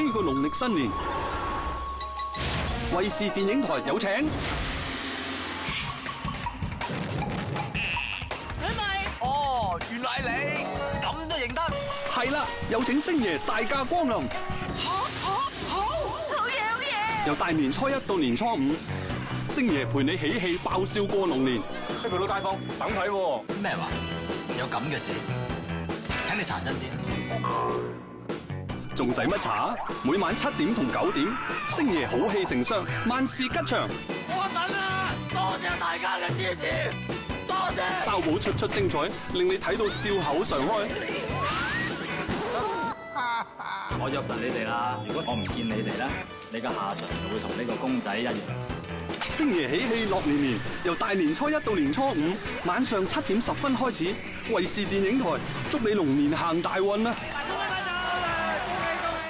呢個農曆新年，衛視電影台有請。哦，原來係你，咁都認得。係啦，有請星爺大駕光臨。好嘢！由大年初一到年初五，星爺陪你喜氣爆笑過龍年。出去老街坊等睇喎。咩話？有咁嘅事？請你查真啲。仲使乜查？每晚7點同9點，星爺好戲成雙，萬事吉祥。我等啦，多謝大家嘅支持，多謝。包保出精彩，令你睇到笑口常開。我約實你哋啦，如果我唔見你哋咧，你嘅下場就會同呢個公仔一樣。星爺喜氣樂年年，由大年初一到年初五，晚上7點10分開始，衛視電影台祝你龍年行大運啦！